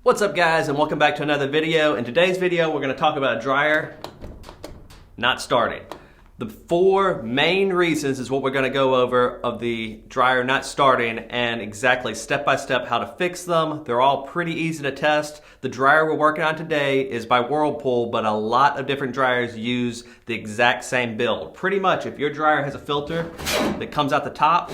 What's up guys, and welcome back to another video. In today's video we're going to talk about a dryer not starting. The 4 main reasons is what we're going to go over of the dryer not starting, and exactly step by step how to fix them. They're all pretty easy to test. The dryer we're working on today is by Whirlpool, but a lot of different dryers use the exact same build. Pretty much if your dryer has a filter that comes out the top,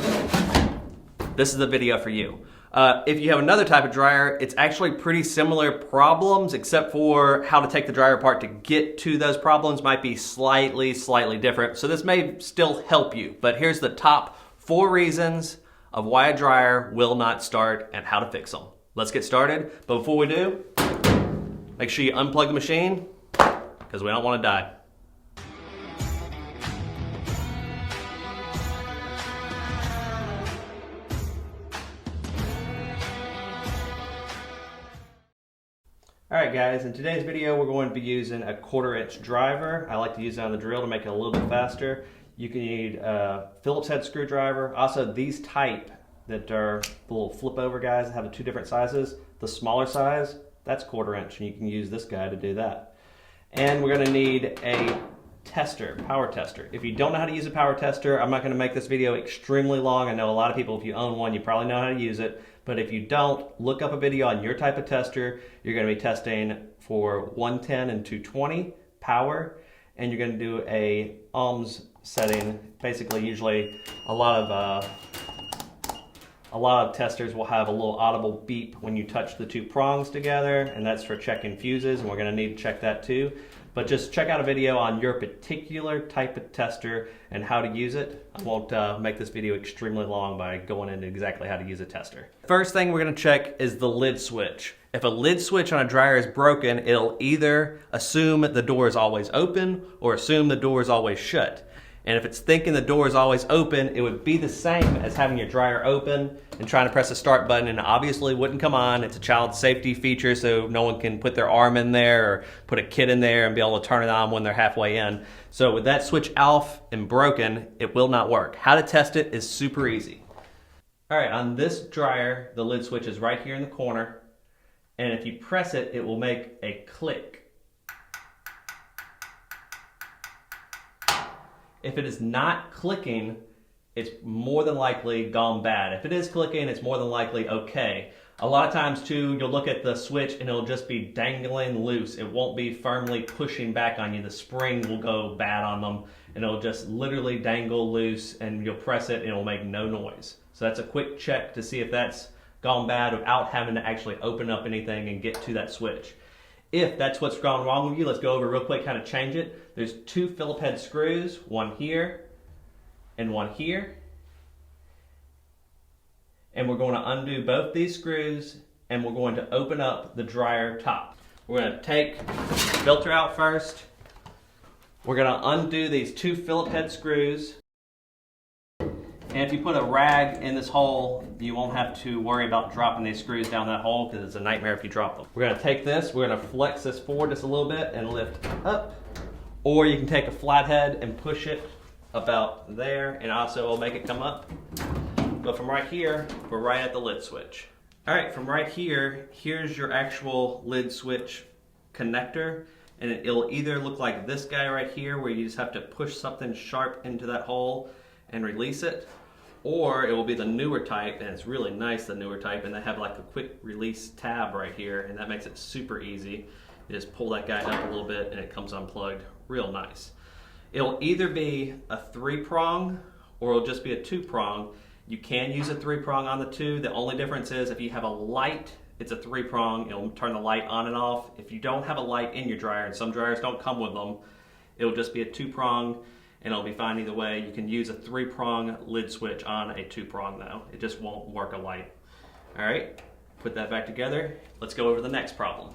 this is the video for you. If you have another type of dryer, it's actually pretty similar problems, except for how to take the dryer apart to get to those problems might be slightly different. So this may still help you, but here's the top 4 reasons of why a dryer will not start and how to fix them. Let's get started. But before we do, make sure you unplug the machine because we don't want to die. Alright guys, in today's video we're going to be using a 1/4" driver. I like to use it on the drill to make it a little bit faster. You can need a Phillips head screwdriver. Also these type that are the little flip over guys that have 2 different sizes. The smaller size, that's 1/4", and you can use this guy to do that. And we're going to need a tester, power tester. If you don't know how to use a power tester, I'm not going to make this video extremely long. I know a lot of people, if you own one, you probably know how to use it. But if you don't, look up a video on your type of tester. You're going to be testing for 110 and 220 power, and you're going to do a ohms setting. Basically, usually a lot of testers will have a little audible beep when you touch the 2 prongs together, and that's for checking fuses, and we're going to need to check that too. But just check out a video on your particular type of tester and how to use it. I won't make this video extremely long by going into exactly how to use a tester. First thing we're going to check is the lid switch. If a lid switch on a dryer is broken, it'll either assume the door is always open or assume the door is always shut. And if it's thinking the door is always open, it would be the same as having your dryer open and trying to press the start button, and obviously it wouldn't come on. It's a child safety feature, so no one can put their arm in there or put a kid in there and be able to turn it on when they're halfway in. So with that switch off and broken, it will not work. How to test it is super easy. All right, on this dryer, the lid switch is right here in the corner, and if you press it, it will make a click. If it is not clicking, it's more than likely gone bad. If it is clicking, it's more than likely okay. A lot of times too, you'll look at the switch and it'll just be dangling loose. It won't be firmly pushing back on you. The spring will go bad on them and it'll just literally dangle loose, and you'll press it and it'll make no noise. So that's a quick check to see if that's gone bad without having to actually open up anything and get to that switch. If that's what's gone wrong with you, let's go over real quick how to change it. There's 2 Phillips head screws, one here and one here. And we're going to undo both these screws, and we're going to open up the dryer top. We're going to take the filter out first. We're going to undo these 2 Phillips head screws. And if you put a rag in this hole, you won't have to worry about dropping these screws down that hole, because it's a nightmare if you drop them. We're going to take this, we're going to flex this forward just a little bit and lift up. Or you can take a flathead and push it about there, and also it'll make it come up. But from right here, we're right at the lid switch. All right, from right here, here's your actual lid switch connector. And it'll either look like this guy right here, where you just have to push something sharp into that hole and release it, or it will be the newer type, and it's really nice, the newer type, and they have like a quick release tab right here, and that makes it super easy. You just pull that guy up a little bit and it comes unplugged real nice. It'll either be a 3-prong or it'll just be a 2-prong. You can use a 3-prong on the 2. The only difference is if you have a light, it's a 3-prong. It'll turn the light on and off. If you don't have a light in your dryer, and some dryers don't come with them, it'll just be a 2-prong. And it'll be fine either way. You can use a 3-prong lid switch on a 2-prong though. It just won't work a light. All right, put that back together. Let's go over the next problem.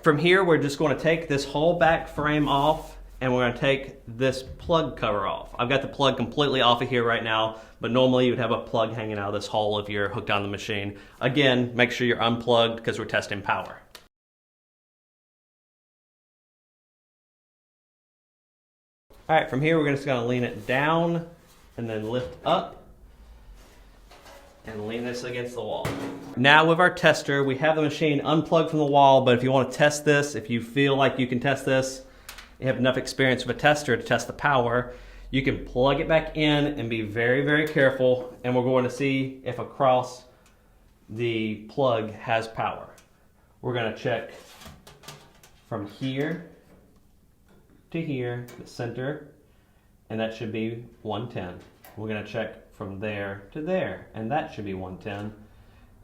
From here, we're just going to take this whole back frame off, and we're going to take this plug cover off. I've got the plug completely off of here right now, but normally you would have a plug hanging out of this hole if you're hooked on the machine. Again, make sure you're unplugged because we're testing power. All right, from here we're just going to lean it down and then lift up. and lean this against the wall. Now with our tester, we have the machine unplugged from the wall, but if you want to test this, if you feel like you can test this, you have enough experience with a tester to test the power, you can plug it back in and be very, very careful, and we're going to see if across the plug has power. We're going to check from here to here, the center, and that should be 110. We're going to check from there to there, and that should be 110.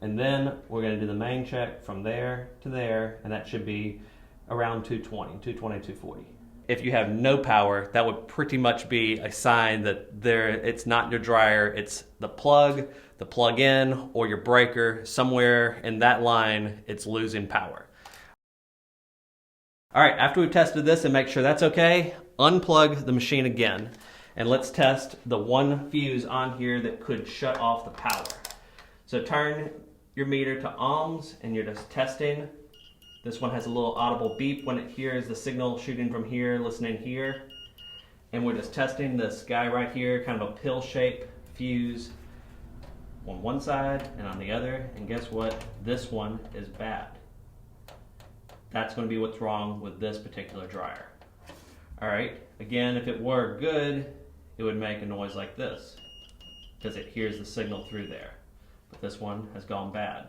And then we're going to do the main check from there to there, and that should be around 220, 240. If you have no power, that would pretty much be a sign that it's not your dryer, it's the plug-in, or your breaker. Somewhere in that line, it's losing power. All right, after we've tested this and make sure that's okay, unplug the machine again. And let's test the one fuse on here that could shut off the power. So turn your meter to ohms and you're just testing. This one has a little audible beep when it hears the signal shooting from here, listening here. And we're just testing this guy right here, kind of a pill-shaped fuse on one side and on the other. And guess what? This one is bad. That's going to be what's wrong with this particular dryer. All right, again, if it were good, it would make a noise like this because it hears the signal through there. But this one has gone bad.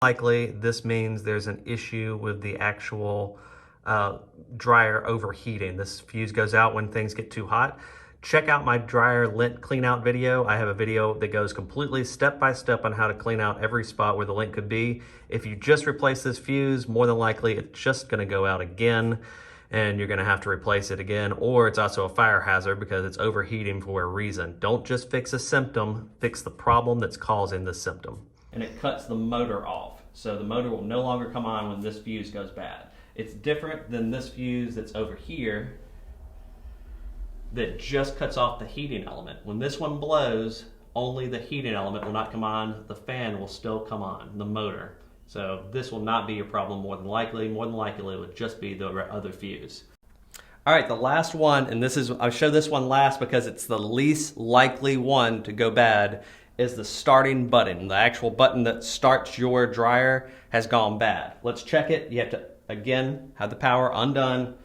Likely, this means there's an issue with the actual dryer overheating. This fuse goes out when things get too hot. Check out my dryer lint clean out video. I have a video that goes completely step by step on how to clean out every spot where the lint could be. If you just replace this fuse, more than likely it's just gonna go out again and you're gonna have to replace it again, or it's also a fire hazard because it's overheating for a reason. Don't just fix a symptom, fix the problem that's causing the symptom. And it cuts the motor off. So the motor will no longer come on when this fuse goes bad. It's different than this fuse that's over here that just cuts off the heating element. When this one blows, only the heating element will not come on, the fan will still come on, the motor. So this will not be your problem more than likely. More than likely it would just be the other fuse. All right, the last one, and I'll show this one last because it's the least likely one to go bad, is the starting button. The actual button that starts your dryer has gone bad. Let's check it. You have to, again, have the power undone,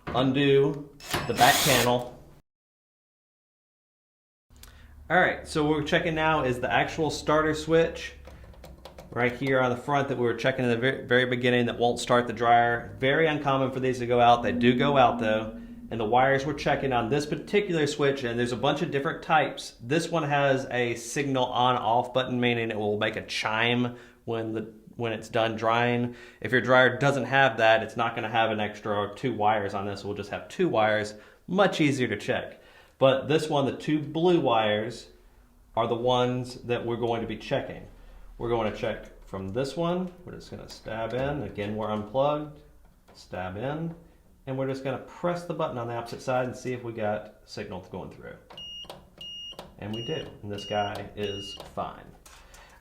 undo the back panel. All right, so what we're checking now is the actual starter switch right here on the front that we were checking in the very beginning that won't start the dryer. Very uncommon for these to go out. They do go out though. And the wires we're checking on this particular switch, and there's a bunch of different types. This one has a signal on-off button, meaning it will make a chime when it's done drying. If your dryer doesn't have that, it's not gonna have an extra 2 wires on this. We'll just have 2 wires, much easier to check. But this one, the 2 blue wires, are the ones that we're going to be checking. We're going to check from this one. We're just going to stab in. Again, we're unplugged. Stab in. And we're just going to press the button on the opposite side and see if we got signal going through. And we do. And this guy is fine.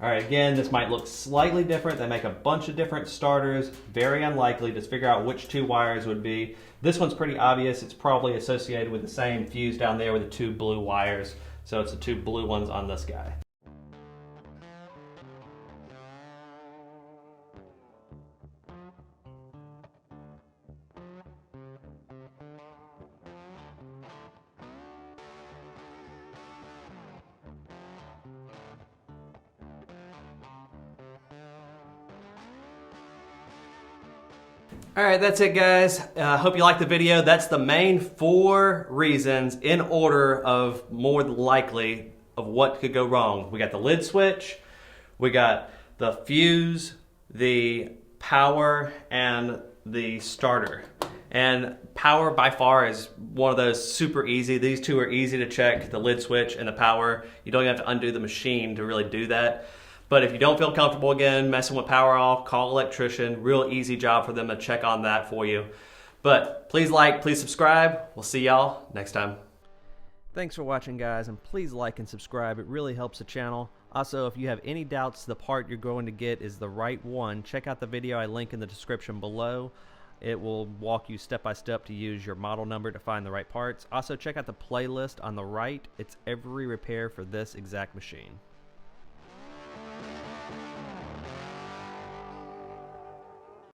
All right, again, this might look slightly different. They make a bunch of different starters. Very unlikely. Just figure out which 2 wires would be. This one's pretty obvious. It's probably associated with the same fuse down there with the 2 blue wires. So it's the 2 blue ones on this guy. All right, that's it, guys. Hope you liked the video. That's the main 4 reasons in order of more than likely of what could go wrong. We got the lid switch, we got the fuse, the power, and the starter. And power by far is one of those super easy. These 2 are easy to check, the lid switch and the power. You don't even have to undo the machine to really do that. But if you don't feel comfortable again messing with power off, call an electrician. Real easy job for them to check on that for you. But please like, please subscribe. We'll see y'all next time. Thanks for watching, guys, and please like and subscribe. It really helps the channel. Also, if you have any doubts the part you're going to get is the right one, check out the video I link in the description below. It will walk you step by step to use your model number to find the right parts. Also, check out the playlist on the right. It's every repair for this exact machine.